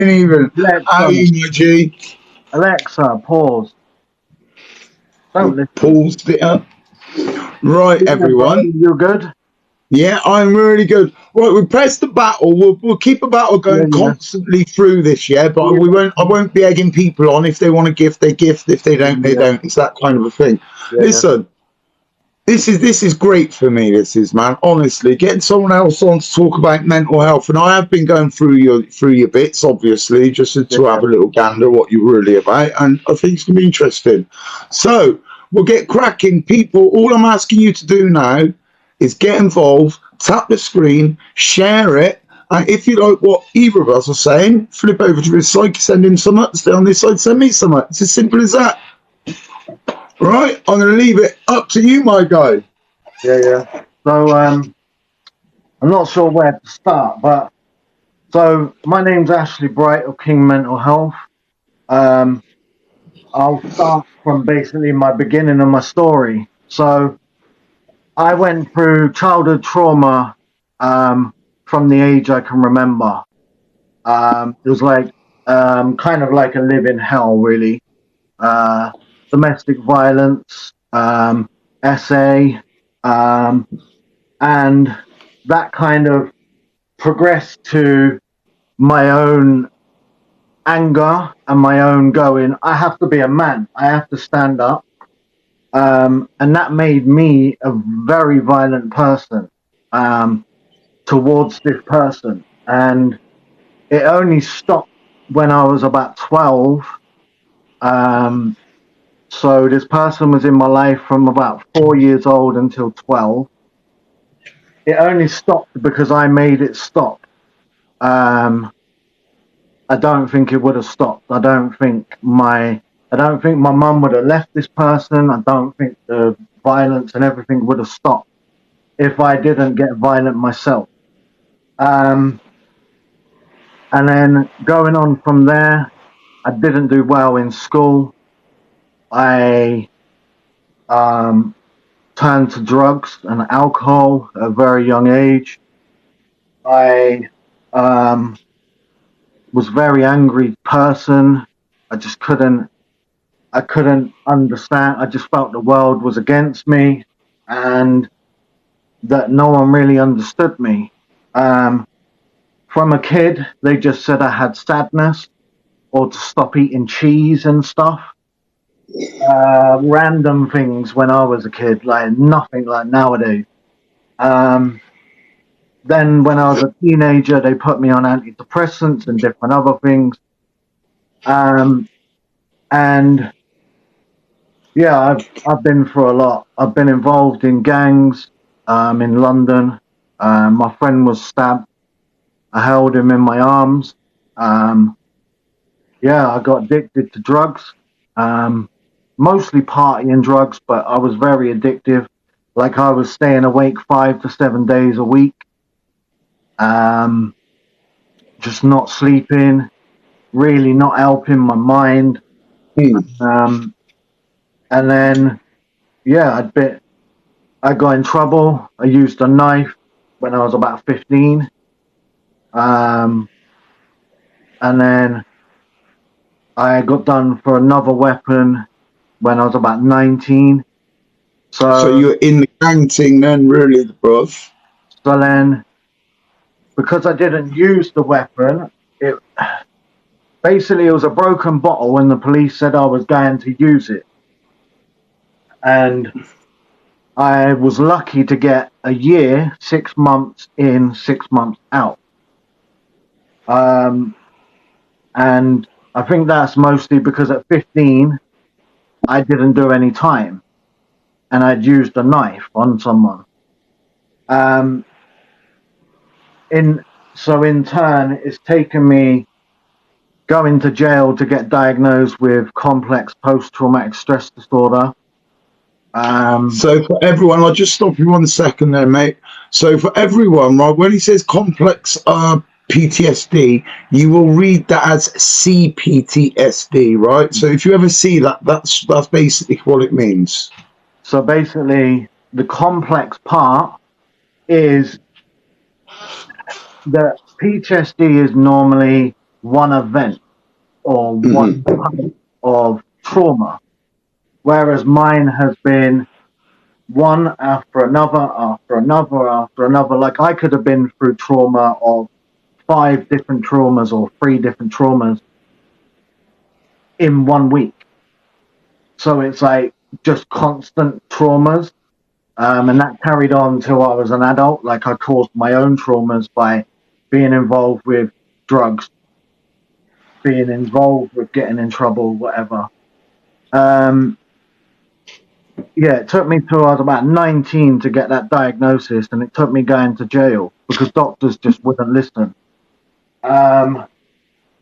even. How are Alexa, you, my G? Alexa, pause. Don't listen. Paused it up. Right, Yeah, bro, everyone. you good? Yeah, I'm really good. Right, we press the battle. We'll keep a battle Yeah, going yeah. constantly through this, yeah. But we won't. I Yeah, won't be egging people on. If they want to gift, they gift. If they don't, they yeah, don't. It's that kind of a thing. yeah, yeah. Listen, this is great for me. This is, man. Honestly, getting someone else on to talk about mental health, and I have been going through your bits, obviously, just Yeah, to yeah. have a little gander what you're really about, and I think it's gonna be interesting. So we'll get cracking, people. All I'm asking you to do now is get involved, tap the screen, share it. And if you like what either of us are saying, flip over to this side, send in some, stay on this side, send me some. It's as simple as that. Right, I'm going to leave it up to you, my guy. Yeah, yeah. So, I'm not sure where to start, but so my name's Ashley Bright of King Mental Health. Um, I'll start from basically my beginning of my story. So, I went through childhood trauma from the age I can remember. It was like kind of like a living hell, really. Uh, Domestic violence, SA, um, and that kind of progressed to my own anger and my own going, I have to be a man, I have to stand up. And that made me a very violent person towards this person. And it only stopped when I was about 12. Um, so this person was in my life from about 4 years old until 12. It only stopped because I made it stop. Um, I don't think it would have stopped. I don't think my mum would have left this person. I don't think the violence and everything would have stopped if I didn't get violent myself. Um, and then going on from there, I didn't do well in school. I um, turned to drugs and alcohol at a very young age. I um, was a very angry person. I just I couldn't understand. I just felt the world was against me and that no one really understood me. Um, from a kid, they just said I had sadness or to stop eating cheese and stuff. Random things when I was a kid, like nothing like nowadays. Um, then when I was a teenager, they put me on antidepressants and different other things. Um, and yeah, I've been through a lot. I've been involved in gangs in London. My friend was stabbed. I held him in my arms. Um, yeah, I got addicted to drugs, mostly partying drugs, but I was very addictive. Like I was staying awake 5 to 7 days a week, um, just not sleeping, really not helping my mind. Um, and then, yeah, I got in trouble. I used a knife when I was about 15. Um, and then I got done for another weapon when I was about 19. So So, you're in the gang thing then, really, bro. so then, because I didn't use the weapon, it basically it was a broken bottle and the police said I was going to use it. And I was lucky to get a year, 6 months in, 6 months out. Um, and I think that's mostly because at 15, I didn't do any time and I'd used a knife on someone. Um, in so in turn, it's taken me going to jail to get diagnosed with complex post-traumatic stress disorder. So for everyone, I'll just stop you 1 second there, mate. So for everyone, right, when he says complex PTSD, you will read that as CPTSD, right? So if you ever see that, that's basically what it means. So basically, the complex part is that PTSD is normally one event or Hmm. one type of trauma, whereas mine has been one after another, after another, after another. Like I could have been through trauma of 5 different traumas or 3 different traumas in 1 week. So it's like just constant traumas. And that carried on till I was an adult. Like I caused my own traumas by being involved with drugs, being involved with getting in trouble, whatever. Um, yeah, it took me till I was about 19 to get that diagnosis, and it took me going to jail because doctors just wouldn't listen. Um,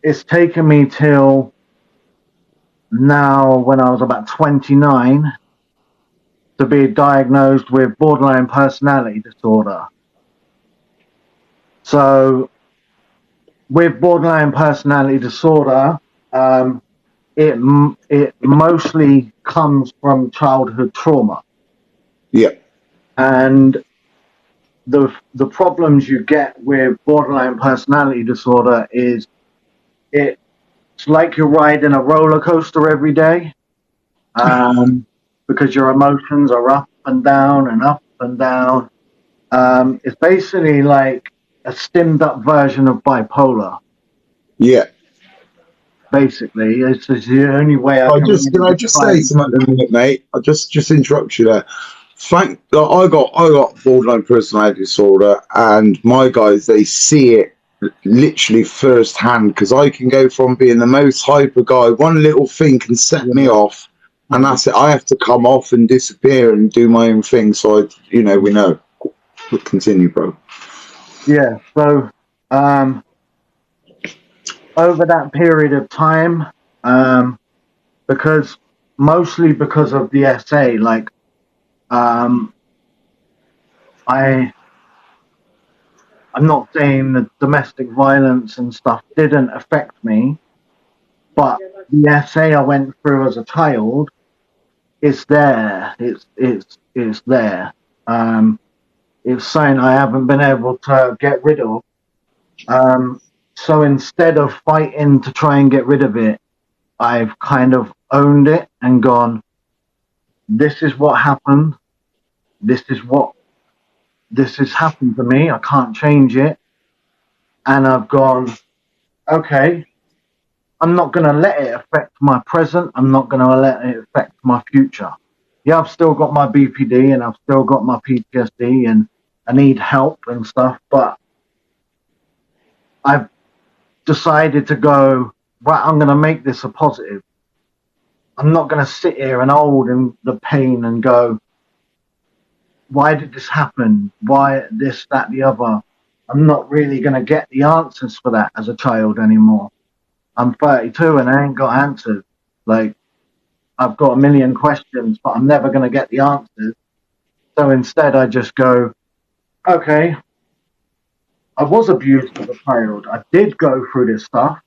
it's taken me till now, when I was about 29, to be diagnosed with borderline personality disorder. So, with borderline personality disorder, it mostly comes from childhood trauma, Yeah. and the problems you get with borderline personality disorder is it's like you're riding a roller coaster every day, because your emotions are up and down and up and down. It's basically like a stimmed up version of bipolar. Yeah. Basically, it's the only way I can Can really I just say describe it. something a minute, mate? I just interrupt you there. I got borderline personality disorder, and my guys, they see it literally firsthand, because I can go from being the most hyper guy, one little thing can set me Yeah, off, and that's it. I have to come off and disappear and do my own thing. So we know. Continue, bro. yeah. So, um, over that period of time, um, because mostly because of the SA, like um, I I'm not saying that domestic violence and stuff didn't affect me, but the SA I went through as a child, it's there. It's there. Um, it's something I haven't been able to get rid of. Um, so instead of fighting to try and get rid of it, I've kind of owned it and gone, this is what happened. This is what this has happened to me. I can't change it. And I've gone, okay, I'm not going to let it affect my present. I'm not going to let it affect my future. Yeah, I've still got my BPD and I've still got my PTSD and I need help and stuff, but I've decided to go, right, I'm going to make this a positive. I'm not going to sit here and hold in the pain and go, why did this happen? Why this, that, the other? I'm not really going to get the answers for that as a child anymore. I'm 32 and I ain't got answers. Like, I've got a million questions, but I'm never going to get the answers. So instead, I just go, okay, I was abused as a child. I did go through this stuff,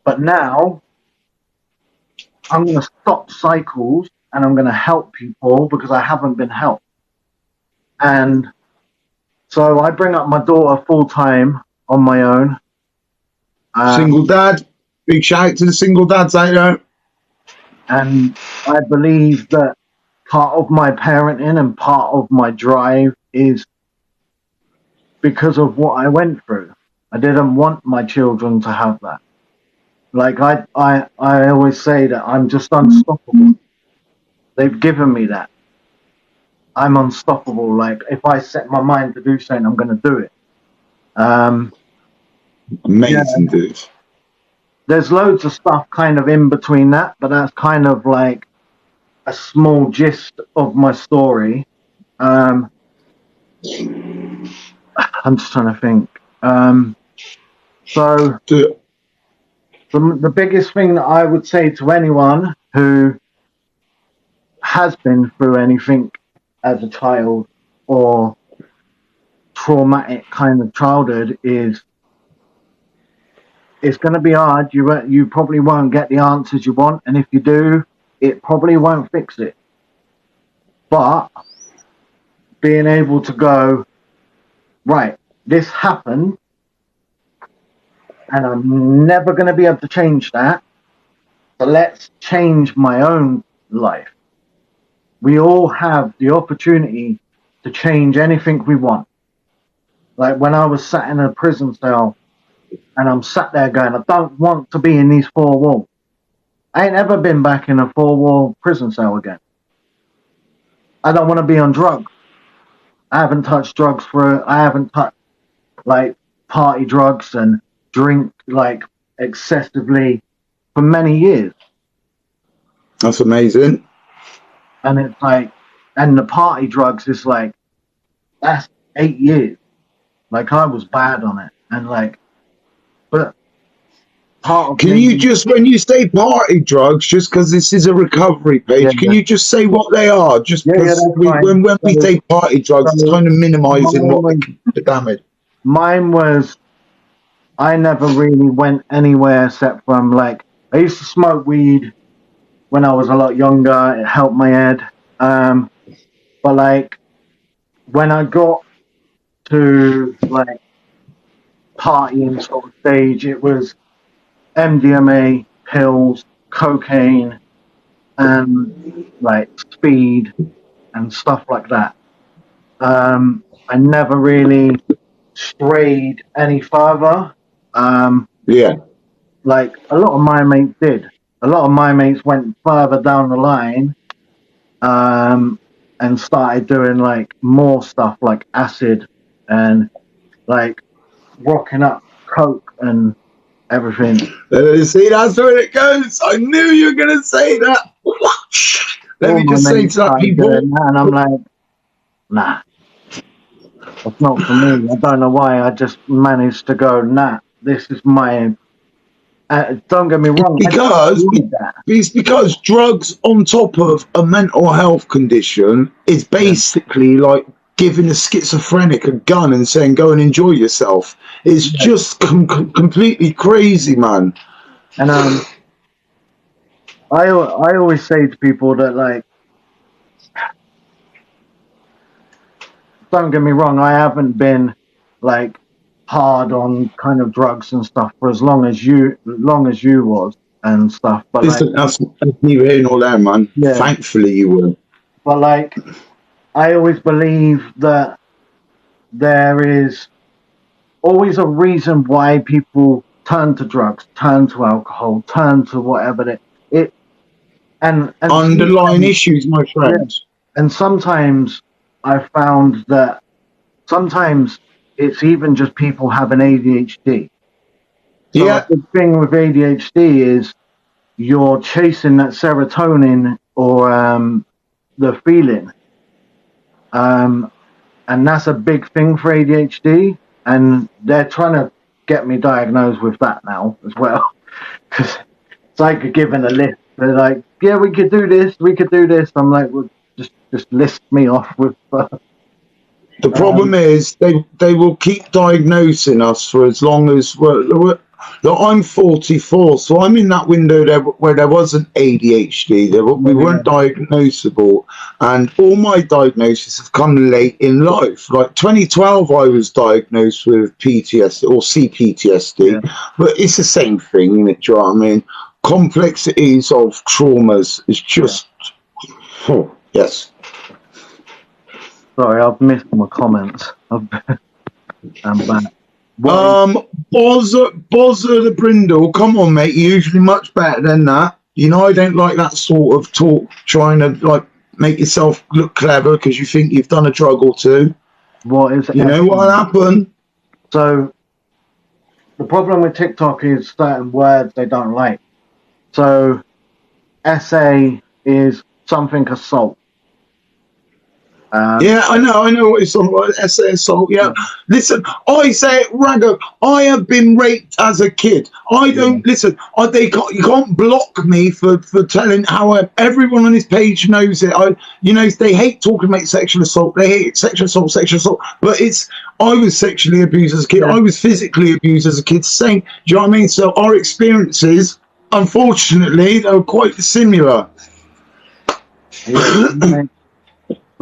but now I'm going to stop cycles and I'm going to help people because I haven't been helped. And so I bring up my daughter full time on my own. Single dad. Big shout out to the single dads out there. And I believe that part of my parenting and part of my drive is because of what I went through. I didn't want my children to have that. Like I always say that I'm just unstoppable. They've given me that. I'm unstoppable. Like if I set my mind to do something, I'm going to do it. Um, yeah, Amazing, dude. there's loads of stuff kind of in between that, but that's kind of like a small gist of my story. I'm just trying to think. So Dude, the biggest thing that I would say to anyone who has been through anything as a child or traumatic kind of childhood is it's going to be hard. You probably won't get the answers you want, and if you do, it probably won't fix it. But being able to go, right, this happened. and I'm never going to be able to change that. So let's change my own life. We all have the opportunity to change anything we want. Like when I was sat in a prison cell and I'm sat there going, I don't want to be in these four walls. I ain't ever been back in a four-wall prison cell again. I don't want to be on drugs. I haven't touched drugs I haven't touched like party drugs and drink like excessively for many years. That's amazing. And it's like, and the party drugs is like, that's 8 years. Like I was bad on it. And like, but part of Can you just, when you say party drugs, just because this is a recovery page, Yeah, can yeah. you just say what they are? Just Yeah, because that's fine. when we say party drugs, it's so kind of minimizing mine what was, the damage. mine was, I never really went anywhere except from like, I used to smoke weed when I was a lot younger. It helped my head. But like when I got to like partying sort of stage, it was MDMA, pills, cocaine, and like speed and stuff like that. I never really strayed any further. Yeah. Like a lot of my mates did. A lot of my mates went further down the line, and started doing like more stuff like acid and like rocking up coke and everything. See, that's where it goes. I knew you were going to say that. Let All me my just say mates to that started people. doing that, and I'm like, nah, that's not for me. I don't know why. I just managed to go, nah, this is my. Don't get me wrong. I Because need that. it's because drugs on top of a mental health condition is basically like giving a schizophrenic a gun and saying go and enjoy yourself. It's just completely crazy, man. And I always say to people that like, don't get me wrong. I haven't been like hard on kind of drugs and stuff for as long as you was and stuff. But like, Listen, that's neither here nor there, man. yeah. Thankfully, you were. But like, I always believe that there is always a reason why people turn to drugs, turn to alcohol, turn to whatever it and Underlying issues, my friend. Yeah. And sometimes I found that sometimes it's even just people having ADHD. So Yeah. the thing with ADHD is you're chasing that serotonin or the feeling. And that's a big thing for ADHD. And they're trying to get me diagnosed with that now as well. Because it's like giving a list. They're like, yeah, we could do this, we could do this. I'm like, well, just list me off with. The problem is they will keep diagnosing us for as long as I'm 44, so I'm in that window there where there wasn't ADHD. We weren't diagnosable, and all my diagnoses have come late in life. Like 2012, I was diagnosed with PTSD or CPTSD, but it's the same thing, isn't it? Do you know what I mean? Complexities of traumas is just yes. Sorry, I've missed my comments. I'm back. Bozza the Brindle, come on, mate. You're usually much better than that. You know, I don't like that sort of talk, trying to like make yourself look clever because you think you've done a drug or two. What is? You know what happened? So the problem with TikTok is certain words they don't like. So SA is something assault. Yeah, I know what it's on about. SA assault. Yeah, listen, I say it, Raggo. I have been raped as a kid. I don't listen. You can't block me for telling how everyone on this page knows it. They hate talking about sexual assault. They hate sexual assault. But I was sexually abused as a kid. I was physically abused as a kid. Same. Do you know what I mean? So our experiences, unfortunately, they were quite similar.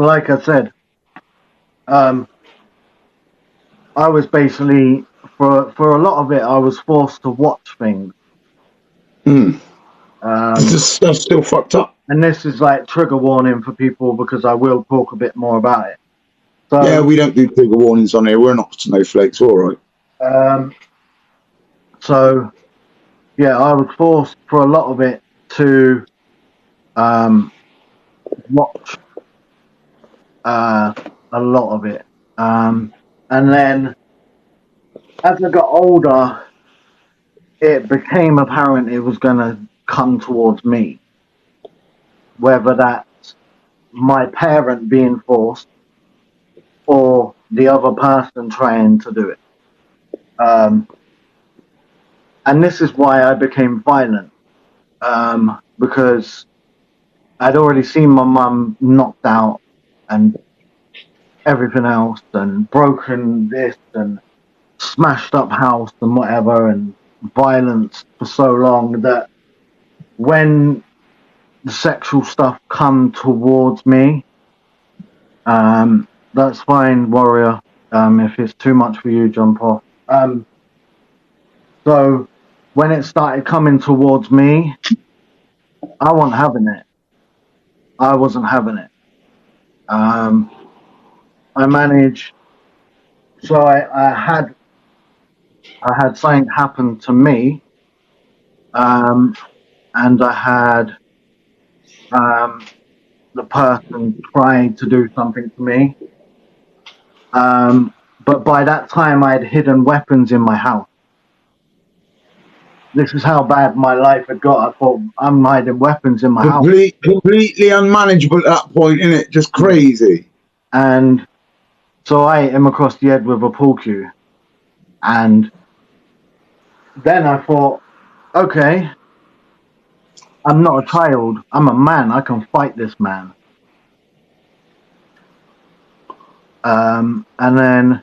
Like I said, I was basically for a lot of it, I was forced to watch things. Mm. Um, That's still fucked up. and this is like trigger warning for people because I will talk a bit more about it. So Yeah, we don't do trigger warnings on here. We're not snowflakes, all right. So yeah, I was forced for a lot of it to watch a lot of it. And then as I got older, it became apparent it was going to come towards me. Whether that's my parent being forced or the other person trying to do it. And this is why I became violent. Because I'd already seen my mum knocked out and everything else and broken this and smashed up house and whatever and violence for so long that when the sexual stuff come towards me, that's fine, warrior. If it's too much for you, jump off. So when it started coming towards me, I wasn't having it. I wasn't having it. I managed. So I had something happen to me, and I had the person trying to do something to me. But by that time, I had hidden weapons in my house. This is how bad my life had got. I thought, I'm hiding weapons in my house. Completely unmanageable at that point, isn't it? Just crazy. And so I hit him across the head with a pool cue. And then I thought, okay, I'm not a child. I'm a man. I can fight this man. And then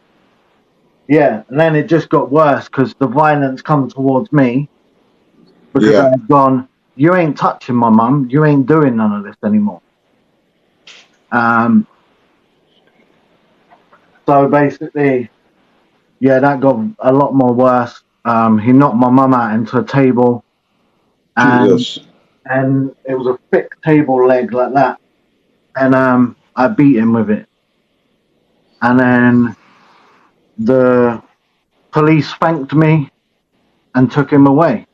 it just got worse because the violence come towards me because I had gone, you ain't touching my mum. You ain't doing none of this anymore. So basically, that got a lot more worse. He knocked my mum out into a table. And it was a thick table leg like that. And I beat him with it. And then the police thanked me and took him away.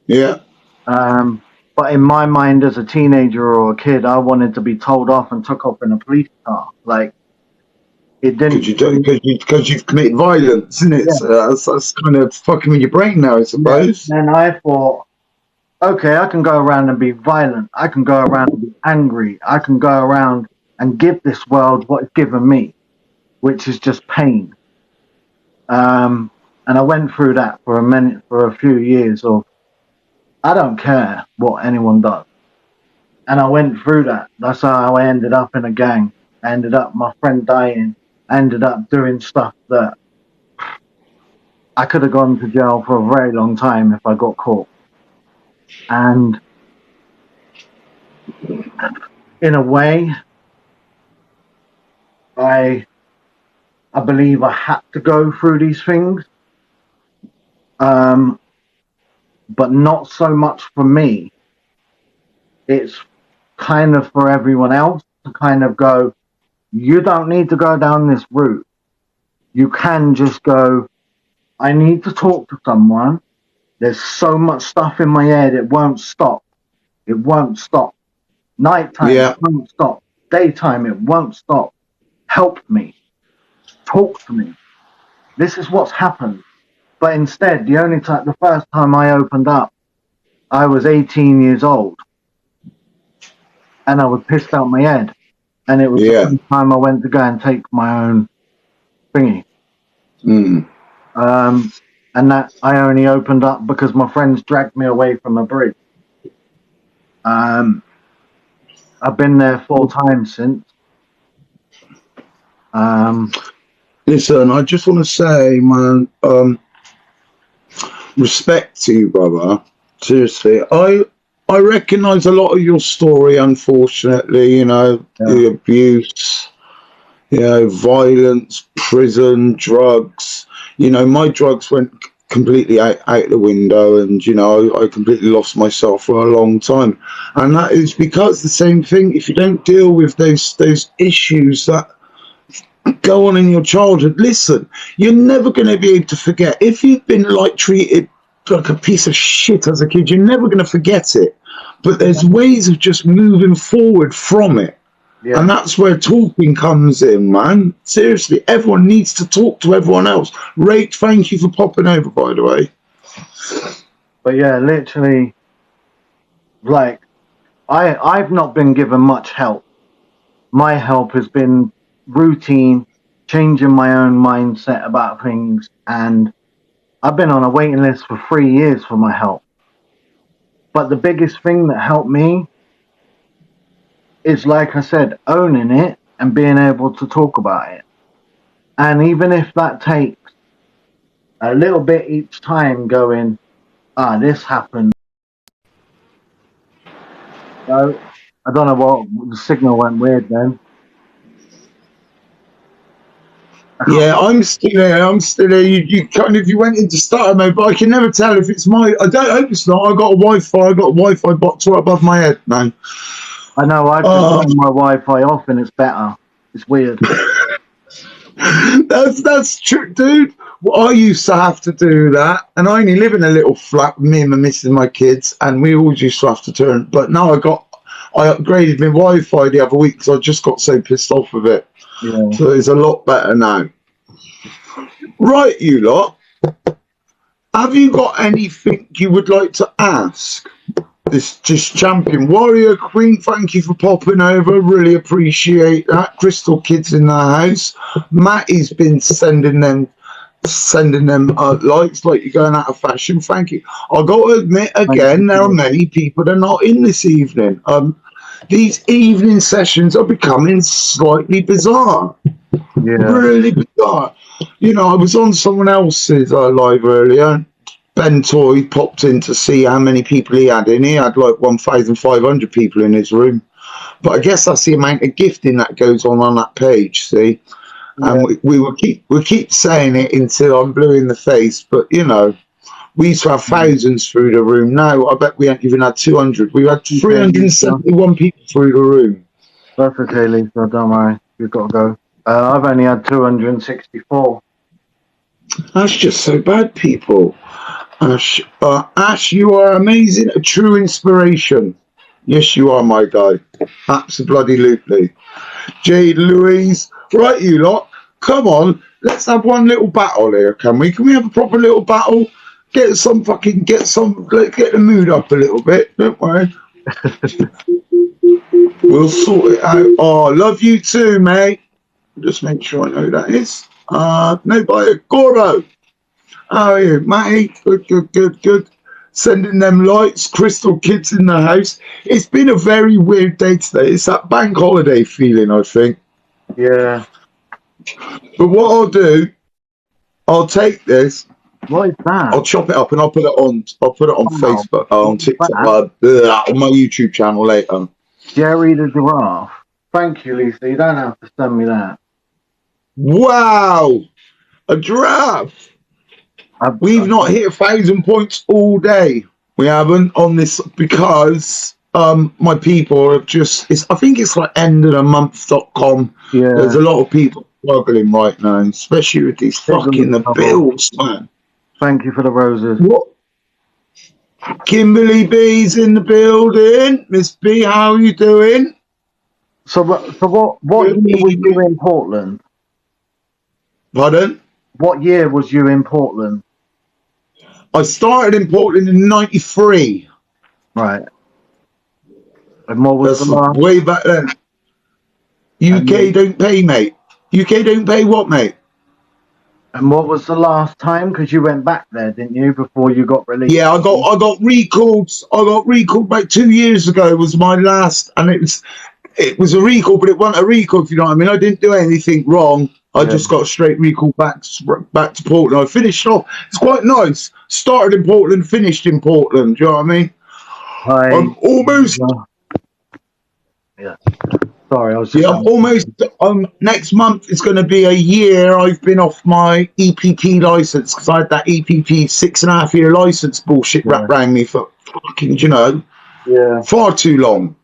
Yeah. But in my mind as a teenager or a kid, I wanted to be told off and took off in a police car. Like, it didn't... Because you've committed violence, isn't it? Yeah. So that's kind of fucking with your brain now, I suppose. Yeah. And I thought, okay, I can go around and be violent. I can go around and be angry. I can go around and give this world what it's given me, which is just pain. And I went through that for a few years of, I don't care what anyone does. And I went through that. That's how I ended up in a gang. I ended up, my friend dying. I ended up doing stuff that I could have gone to jail for a very long time if I got caught. And in a way, I believe I had to go through these things, but not so much for me. It's kind of for everyone else to kind of go, you don't need to go down this route. You can just go, I need to talk to someone. There's so much stuff in my head, it won't stop. It won't stop. Nighttime, it won't stop. Daytime, it won't stop. Help me. Talk to me. This is what's happened. But instead, the first time I opened up, I was 18 years old. And I was pissed out my head. And it was the first time I went to go and take my own thingy. And that I only opened up because my friends dragged me away from a bridge. I've been there 4 times since. Listen, I just want to say, man, respect to you, brother. Seriously, I recognise a lot of your story, unfortunately, the abuse, violence, prison, drugs, you know, my drugs went completely out the window, and you know, I completely lost myself for a long time. And that is because the same thing, if you don't deal with those issues that go on in your childhood, listen, you're never going to be able to forget. If you've been like treated like a piece of shit as a kid, you're never going to forget it. But there's ways of just moving forward from it. Yeah. And that's where talking comes in, man. Seriously, everyone needs to talk to everyone else. Rach, thank you for popping over, by the way. But yeah, literally, like, I've not been given much help. My help has been routine, changing my own mindset about things, and I've been on a waiting list for 3 years for my help. But the biggest thing that helped me is, like I said, owning it and being able to talk about it. And even if that takes a little bit each time, going, this happened. So, I don't know what, the signal went weird then. Yeah, I'm still there. I'm still there. You kind of, you went into starter mode, but I can never tell if it's my. I don't hope it's not. I got a Wi-Fi. I got a Wi-Fi box right above my head, man. I know. I've just turned my Wi-Fi off, and it's better. It's weird. That's true, dude. Well, I used to have to do that, and I only live in a little flat with me and my missus and my kids, and we always used to have to turn. But now I upgraded my Wi-Fi the other week because I just got so pissed off with it. Yeah. So it's a lot better now. Right, you lot. Have you got anything you would like to ask this champion? Warrior Queen, thank you for popping over. Really appreciate that. Crystal Kids in the house. Matty's been sending them likes like you're going out of fashion. Thank you. I got to admit again, there are many people that are not in this evening. These evening sessions are becoming slightly bizarre. Yeah. Really bizarre. You know, I was on someone else's live earlier. Ben Toy popped in to see how many people he had in. He had like 1,500 people in his room. But I guess that's the amount of gifting that goes on that page, see? Yeah. And we'll keep saying it until I'm blue in the face. But, you know, we used to have thousands through the room. Now, I bet we haven't even had 200. We had 371 people through the room. That's okay, Lisa. Don't worry. You've got to go. I've only had 264. That's just so bad, people. Ash, you are amazing. A true inspiration. Yes, you are, my guy. Absolutely. Jade Louise. Right, you lot. Come on. Let's have one little battle here, can we? Can we have a proper little battle? Get the mood up a little bit. Don't worry. We'll sort it out. Oh, love you too, mate. Just make sure I know who that is. Nobody. Goro. How are you, Matty? Good. Sending them lights. Crystal Kids in the house. It's been a very weird day today. It's that bank holiday feeling, I think. Yeah. But what I'll do, I'll take this. What is that? I'll chop it up and I'll put it on. Facebook, on TikTok, on my YouTube channel later. Jerry the Giraffe. Thank you, Lisa. You don't have to send me that. Wow, a giraffe. We've not hit 1,000 points all day. We haven't on this because my people have just. I think it's like endofthemonth.com. Yeah. There's a lot of people struggling right now, especially with these fucking the bills, man. Thank you for the roses. What? Kimberly B's in the building. Miss B, how are you doing? So what year were you in Portland? Pardon? What year was you in Portland? I started in Portland in '93. Right. And what was That's the last? way back then. UK don't pay, mate. UK don't pay what, mate? And what was the last time? Because you went back there, didn't you, before you got released? Yeah, I got recalled. I got recalled about 2 years ago. Was my last, and it was a recall, but it wasn't a recall. If you know what I mean, I didn't do anything wrong. I just got a straight recall back to Portland. I finished off. It's quite nice. Started in Portland, finished in Portland. Do you know what I mean? I'm almost. Yeah. Sorry, I was just Yeah, I'm almost. Next month is going to be a year I've been off my EPP license because I had that EPP 6.5 year license bullshit yeah, wrapped around me for fucking, you know, yeah. far too long.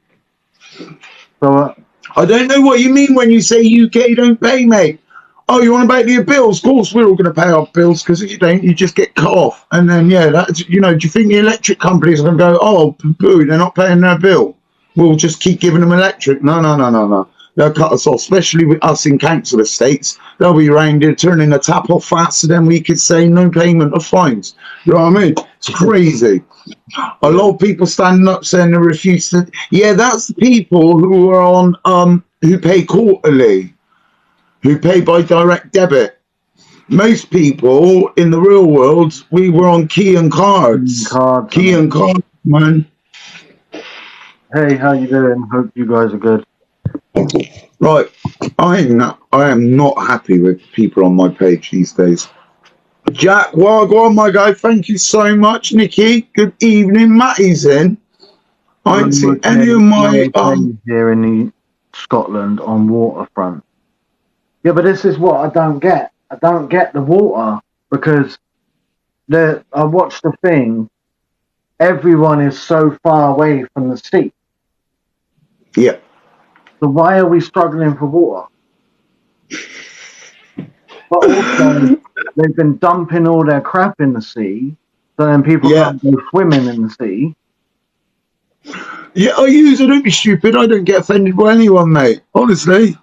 So I don't know what you mean when you say UK don't pay, mate. Oh, you want to pay your bills? Of course, we're all going to pay our bills because if you don't, you just get cut off. And then, yeah, that's, you know, do you think the electric companies are going to go, oh, poo, they're not paying their bill? We'll just keep giving them electric. No, no, no, no, no. They'll cut us off, especially with us in council estates. They'll be around here turning the tap off faster than we could say no payment of fines. You know what I mean? It's crazy. A lot of people standing up saying they refuse to. Yeah, that's the people who are on who pay quarterly, who pay by direct debit. Most people in the real world, we were on key and cards. Key and cards, man. hey, how you doing? Hope you guys are good. Right, I am not happy with people on my page these days. Jack, well, go on, my guy. Thank you so much, Nikki. Good evening, Matty's in. I ain't seen any of my here in the Scotland on waterfront. Yeah, but this is what I don't get. I don't get the water because I watched the thing. Everyone is so far away from the sea. Yeah. So why are we struggling for water? But also, they've been dumping all their crap in the sea, so then people can't go swimming in the sea. Yeah, don't be stupid. I don't get offended by anyone, mate. Honestly.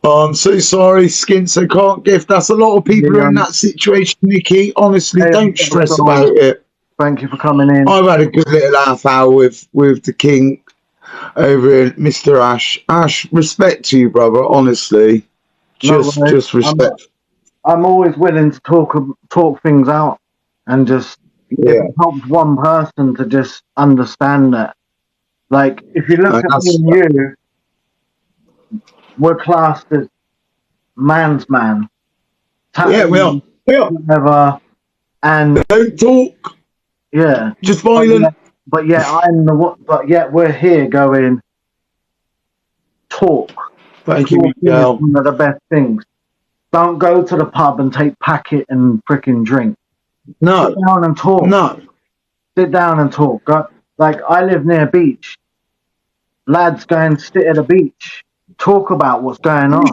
I'm so sorry, Skints. I can't gift. That's a lot of people are in that situation, Nikki. Honestly, don't stress about it. Thank you for coming in. I've had a good little half hour with the King over here, Mr. Ash. Ash, respect to you, brother. Honestly, just respect. I'm always willing to talk things out, and just if it helps one person to just understand that. Like if you look at me and you, we're classed as man's man. Yeah, we are. Whatever, and don't talk. Yeah, just violent. But yet we're here going talk. Thank you, Miguel. One of the best things. Don't go to the pub and take packet and freaking drink. No. Sit down and talk. No. Sit down and talk. Like I live near a beach. Lads go and sit at the beach. Talk about what's going on.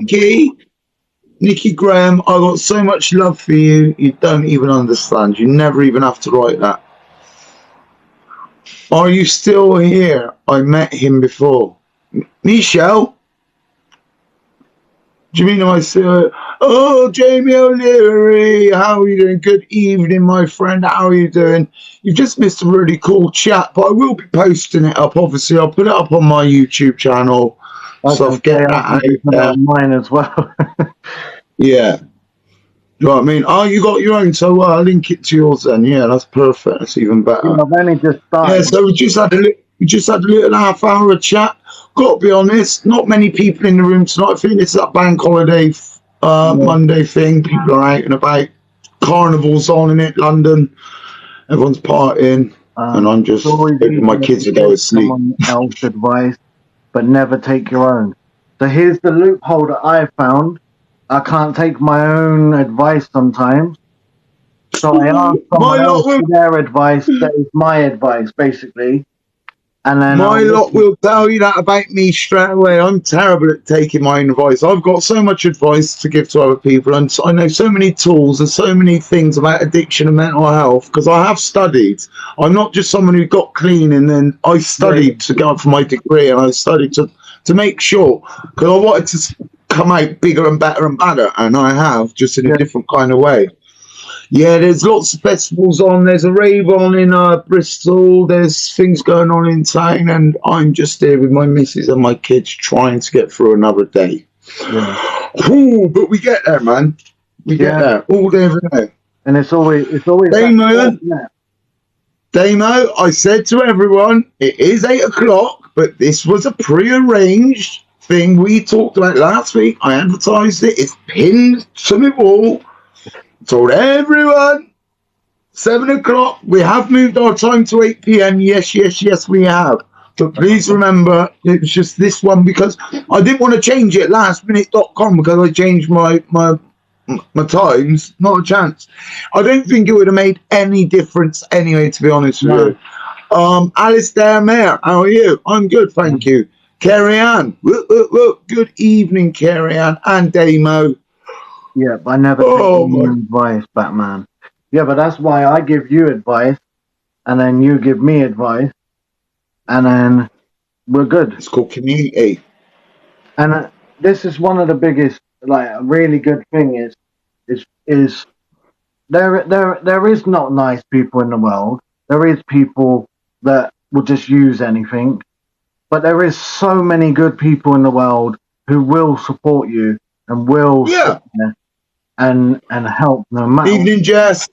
Nikki Graham, I got so much love for you. You don't even understand. You never even have to write that. Are you still here? I met him before. Michelle? Do you mean I still? Oh, Jamie O'Leary, how are you doing? Good evening, my friend. How are you doing? You've just missed a really cool chat, but I will be posting it up. Obviously, I'll put it up on my YouTube channel. So I'll get that out. Mine as well. Yeah. You know what I mean? Oh, you got your own, so I'll link it to yours then. Yeah, that's perfect. That's even better. I've only just started. Yeah, so we just had a little half hour of chat. Got to be honest, not many people in the room tonight. I think it's that bank holiday Monday thing. People are out and about. Carnival's on in it, London. Everyone's partying, and I'm just hoping my kids will go to sleep. Someone else's advice, but never take your own. So here's the loophole that I found. I can't take my own advice sometimes. So I ask someone else for their advice. That is my advice, basically. And then my lot will tell you that about me straight away. I'm terrible at taking my own advice. I've got so much advice to give to other people, and I know so many tools and so many things about addiction and mental health because I have studied. I'm not just someone who got clean and then I studied to go for my degree, and I studied to make sure because I wanted to come out bigger and better and better, and I have, just in a different kind of way. Yeah, there's lots of festivals on. There's a rave on in Bristol. There's things going on in town, and I'm just there with my missus and my kids trying to get through another day. Yeah. Ooh, but we get there, man. We get there all day, every day. And it's always Damo, I said to everyone, it is 8 o'clock, but this was a pre-arranged thing we talked about last week. I advertised it. It's pinned to my wall. Told everyone 7 o'clock. We have moved our time to 8 p.m. Yes, we have. But please remember, it was just this one because I didn't want to change it lastminute.com because I changed my times. Not a chance. I don't think it would have made any difference anyway, to be honest with you. Alistair Mayer, how are you? I'm good, thank you. Carrie Ann, good evening, Carrie Ann and Damo. Yeah, but I never take advice, Batman. Yeah, but that's why I give you advice, and then you give me advice, and then we're good. It's called community. And this is one of the biggest, like, a really good thing is there is not nice people in the world. There is people that will just use anything, but there is so many good people in the world who will support you and will sit there and help no matter. Evening, Jess.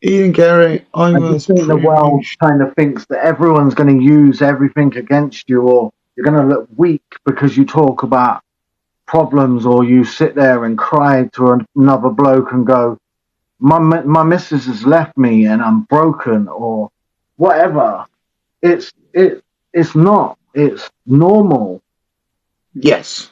Evening, Gary. I just think the world kind of thinks that everyone's going to use everything against you, or you're going to look weak because you talk about problems, or you sit there and cry to another bloke and go, my missus has left me and I'm broken, or whatever. It's not. It's normal. Yes.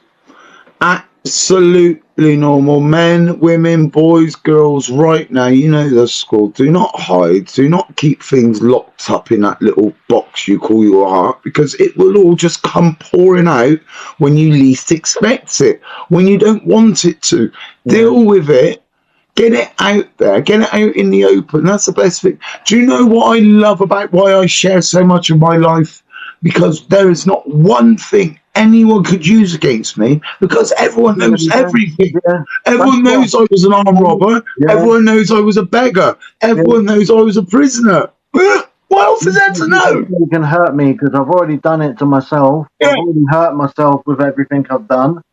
Absolutely normal. Men, women, boys, girls, right now, you know the score. Do not hide. Do not keep things locked up in that little box you call your heart, because it will all just come pouring out when you least expect it, when you don't want it to. Deal with it. Get it out there. Get it out in the open. That's the best thing. Do you know what I love about why I share so much of my life? Because there is not one thing anyone could use against me, because everyone knows everything. Everyone knows I was an armed robber. Everyone knows I was a beggar. Everyone knows I was a prisoner. What else is there to know? You can hurt me because I've already done it to myself. I've already hurt myself with everything I've done.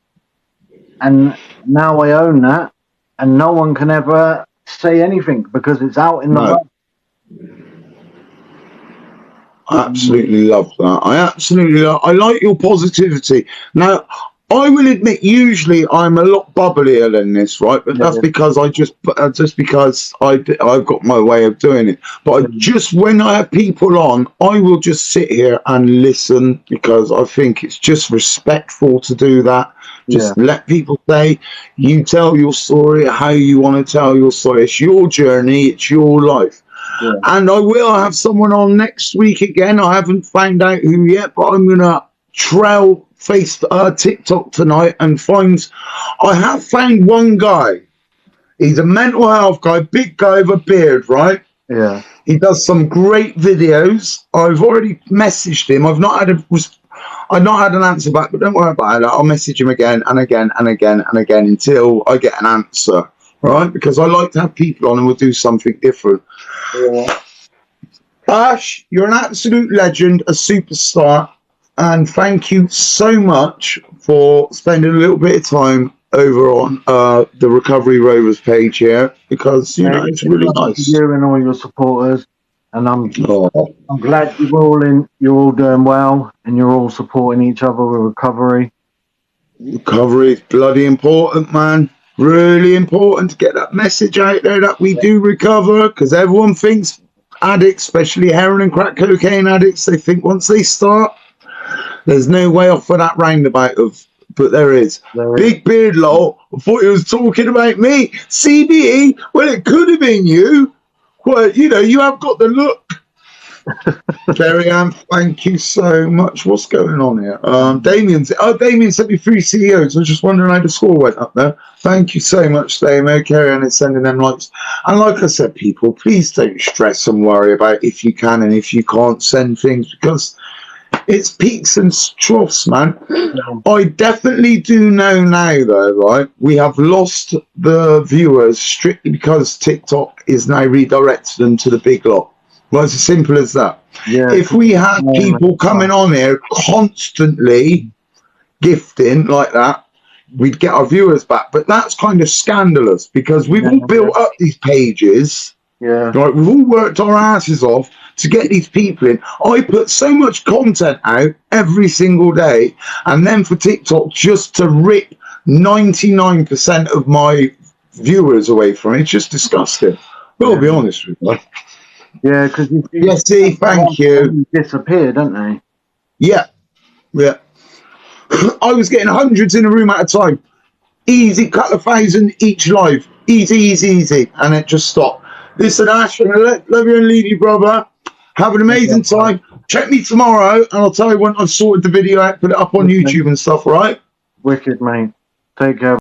And now I own that. And no one can ever say anything because it's out in the world. I absolutely love that. I like your positivity. Now, I will admit, usually I'm a lot bubblier than this, right? But that's because I've got my way of doing it. But when I have people on, I will just sit here and listen, because I think it's just respectful to do that. Just let people say, you tell your story how you want to tell your story. It's your journey. It's your life. And I will have someone on next week again. I haven't found out who yet, but I'm going to trail TikTok tonight and I have found one guy. He's a mental health guy, big guy with a beard, right? Yeah. He does some great videos. I've already messaged him. I've not had an answer back, but don't worry about it. I'll message him again and again and again and again until I get an answer, right? Because I like to have people on and we'll do something different. Ash, you're an absolute legend, a superstar, and thank you so much for spending a little bit of time over on the Recovery Rovers page here, because it's really nice. You and all your supporters, and I'm glad you're all doing well, and you're all supporting each other with recovery. Recovery is bloody important, man. Really important to get that message out there that we do recover, because everyone thinks addicts, especially heroin and crack cocaine addicts, they think once they start, there's no way off of that roundabout but there is. Big Beard Lol, I thought he was talking about me. CBE, well, it could have been you. Well, you have got the look. Carrie Ann, thank you so much. What's going on here? Damien sent me 3 CEOs. I was just wondering how the score went up there. Thank you so much, Damien. Carrie Ann is sending them likes. And like I said, people, please don't stress and worry about if you can and if you can't send things, because it's peaks and troughs, man. I definitely do know now, though, right? We have lost the viewers strictly because TikTok is now redirected them to the big lot. Well, it's as simple as that. Yeah. If we had people coming on here constantly gifting like that, we'd get our viewers back. But that's kind of scandalous, because we've all built up these pages. Yeah. Right, we've all worked our asses off to get these people in. I put so much content out every single day, and then for TikTok just to rip 99% of my viewers away from it, it's just disgusting. But I'll be honest with you. Yeah, because Yes, thank you. Disappear, don't they? Yeah, yeah. I was getting hundreds in a room at a time. Easy, couple of thousand each live. Easy, easy, easy. And it just stopped. Listen, Ash, I'm going to love you and leave you, brother. Have an amazing time. Check me tomorrow, and I'll tell you when I've sorted the video out, put it up on YouTube and stuff, right? Wicked, mate. Take care.